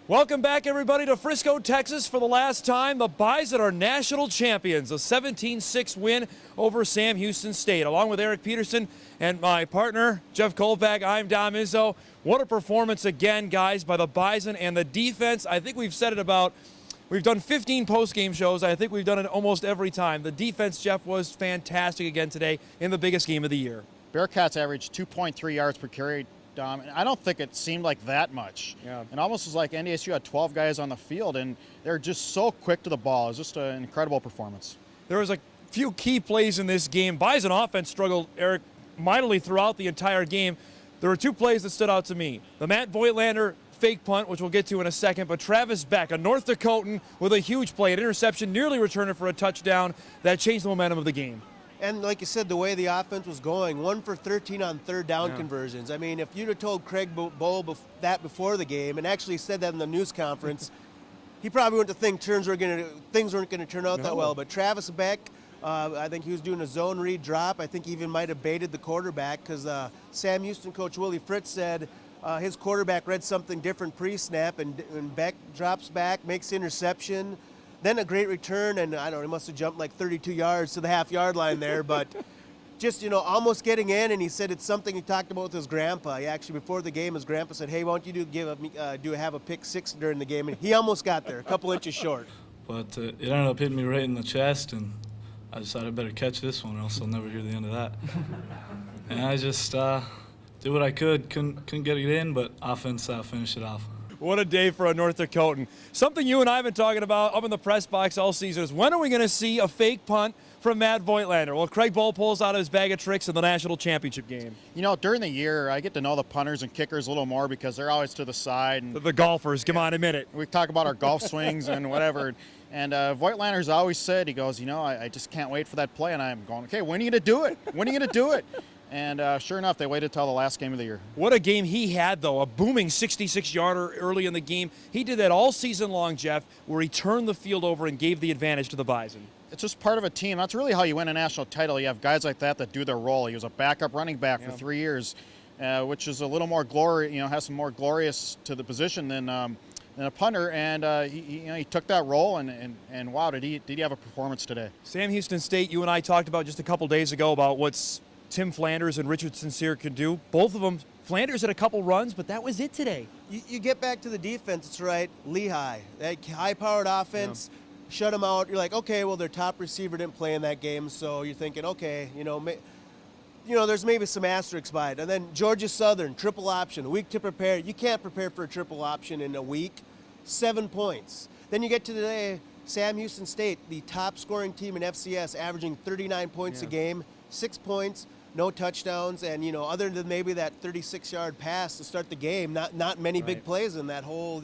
Welcome back, everybody, to Frisco, Texas for the last time. The Bison are national champions, a 17-6 win over Sam Houston State. Along with Eric Peterson and my partner, Jeff Kolpak, I'm Dom Izzo. What a performance again, guys, by the Bison and the defense. I think we've said it about, we've done 15 post-game shows. I think we've done it almost every time. The defense, Jeff, was fantastic again today in the biggest game of the year. Bearcats averaged 2.3 yards per carry, Dom, and I don't think it seemed like that much. Yeah. It almost was like NDSU had 12 guys on the field, and they're just so quick to the ball. It was just an incredible performance. There was a few key plays in this game. Bison offense struggled, Eric, mightily throughout the entire game. There were two plays that stood out to me. The Matt Voigtlander fake punt, which we'll get to in a second, but Travis Beck, a North Dakotan, with a huge play, an interception, nearly returned it for a touchdown that changed the momentum of the game. And like you said, the way the offense was going, 1 for 13 on third down conversions. I mean, if you'd have told Craig Bowl that before the game and actually said that in the news conference, he probably wouldn't think things weren't going to turn out that well. But Travis Beck, I think he was doing a zone read drop. I think he even might have baited the quarterback because Sam Houston coach Willie Fritz said his quarterback read something different pre-snap, and Beck drops back, makes the interception. Then a great return, and I don't know, he must have jumped like 32 yards to the half-yard line there, but just, almost getting in, and he said it's something he talked about with his grandpa. He actually, before the game, his grandpa said, hey, why don't you have a pick six during the game? And he almost got there, a couple inches short. But it ended up hitting me right in the chest, and I decided I better catch this one, or else I'll never hear the end of that. And I just did what I could, couldn't get it in, but offense finished it off. What a day for a North Dakotan. Something you and I have been talking about up in the press box all season is when are we going to see a fake punt from Matt Voigtlander? Well, Craig Bowl pulls out his bag of tricks in the national championship game. During the year, I get to know the punters and kickers a little more because they're always to the side. And The golfers, come on, admit it. we talk about our golf swings and whatever. And Voigtlander's always said, he goes, I just can't wait for that play. And I'm going, okay, when are you going to do it? When are you going to do it? And sure enough, they waited till the last game of the year. What a game he had, though. A booming 66-yarder early in the game. He did that all season long, Jeff, where he turned the field over and gave the advantage to the Bison. It's just part of a team. That's really how you win a national title. You have guys like that do their role. He was a backup running back for 3 years, which is a little more glory, has some more glorious to the position than a punter. And he took that role, and wow, did he have a performance today. Sam Houston State, you and I talked about just a couple days ago about what's Tim Flanders and Richard Sincere could do. Both of them, Flanders had a couple runs, but that was it today. You get back to the defense, it's right, Lehigh, that high-powered offense, shut them out. You're like, okay, well, their top receiver didn't play in that game, so you're thinking, okay, there's maybe some asterisks by it. And then Georgia Southern, triple option, a week to prepare. You can't prepare for a triple option in a week. 7 points. Then you get to today, Sam Houston State, the top scoring team in FCS, averaging 39 points a game, 6 points. No touchdowns, and other than maybe that 36-yard pass to start the game, not many big plays in that whole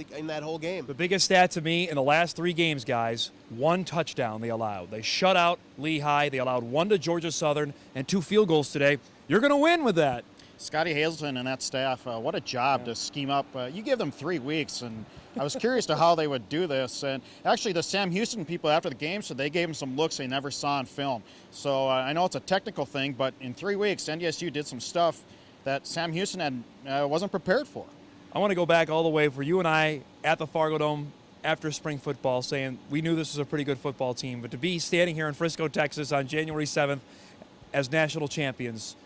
game. The biggest stat to me in the last 3 games, guys, 1 touchdown they allowed. They shut out Lehigh. They allowed 1 to Georgia Southern and 2 field goals today. You're going to win with that. Scotty Hazelton and that staff, what a job to scheme up. You give them 3 weeks, and I was curious to how they would do this. And actually, the Sam Houston people after the game said they gave them some looks they never saw on film. So I know it's a technical thing, but in 3 weeks, NDSU did some stuff that Sam Houston wasn't prepared for. I want to go back all the way for you and I at the Fargo Dome after spring football saying we knew this was a pretty good football team, but to be standing here in Frisco, Texas on January 7th as national champions,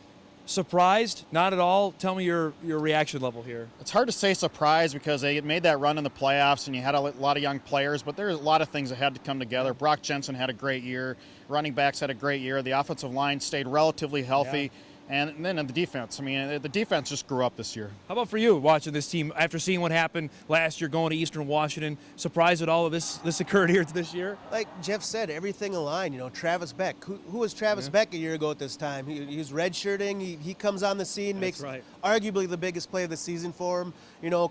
surprised? Not at all? Tell me your reaction level here. It's hard to say surprised because they had made that run in the playoffs and you had a lot of young players, but there's a lot of things that had to come together. Brock Jensen had a great year. Running backs had a great year. The offensive line stayed relatively healthy. Yeah. And then in the defense, the defense just grew up this year. How about for you, watching this team, after seeing what happened last year, going to Eastern Washington, surprised at all of this occurred here this year? Like Jeff said, everything aligned. Travis Beck. Who was Travis Beck a year ago at this time? He was redshirting. He comes on the scene, makes arguably the biggest play of the season for him.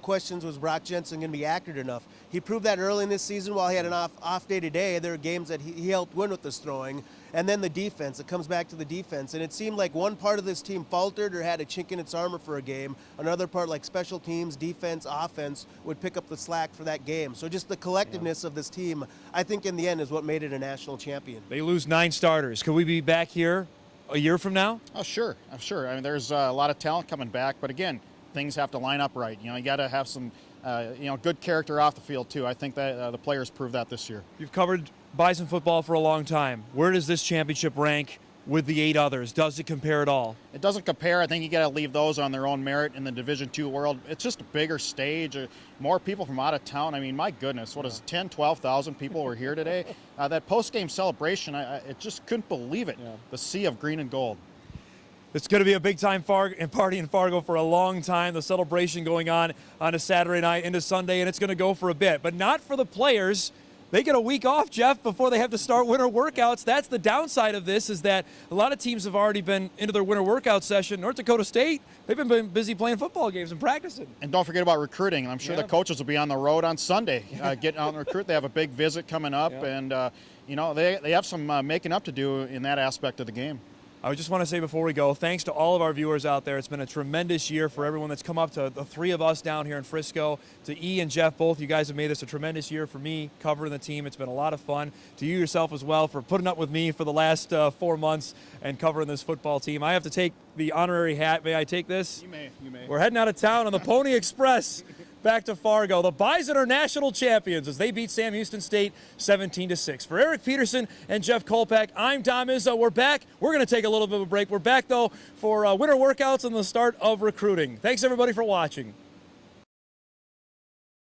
Questions, was Brock Jensen going to be accurate enough? He proved that early in this season while he had an off day today. There were games that he helped win with his throwing. And then the defense, it comes back to the defense. And it seemed like one part of this team faltered or had a chink in its armor for a game. Another part, like special teams, defense, offense, would pick up the slack for that game. So just the collectiveness of this team, I think in the end, is what made it a national champion. They lose 9 starters. Could we be back here a year from now? Oh, sure. I'm sure. There's a lot of talent coming back. But again, things have to line up right. You got to have some good character off the field too. I think that the players proved that this year. You've covered Bison football for a long time. Where does this championship rank with the 8 others? Does it compare at all? It doesn't compare. I think you got to leave those on their own merit in the Division II world. It's just a bigger stage, more people from out of town. I mean, my goodness, what is it, 10, 12,000 people were here today? That post-game celebration, I just couldn't believe it. Yeah. The sea of green and gold. It's going to be a big-time party in Fargo for a long time. The celebration going on a Saturday night into Sunday, and it's going to go for a bit. But not for the players. They get a week off, Jeff, before they have to start winter workouts. That's the downside of this, is that a lot of teams have already been into their winter workout session. North Dakota State, they've been busy playing football games and practicing. And don't forget about recruiting. I'm sure the coaches will be on the road on Sunday getting out and recruit. They have a big visit coming up, and they have some making up to do in that aspect of the game. I just want to say before we go, thanks to all of our viewers out there. It's been a tremendous year for everyone that's come up, to the 3 of us down here in Frisco, to E and Jeff both. You guys have made this a tremendous year for me covering the team. It's been a lot of fun. To you yourself as well for putting up with me for the last 4 months and covering this football team. I have to take the honorary hat. May I take this? You may. We're heading out of town on the Pony Express. Back to Fargo. The Bison are national champions as they beat Sam Houston State 17-6. For Eric Peterson and Jeff Kolpak, I'm Tom Izzo. We're back. We're going to take a little bit of a break. We're back, though, for winter workouts and the start of recruiting. Thanks, everybody, for watching.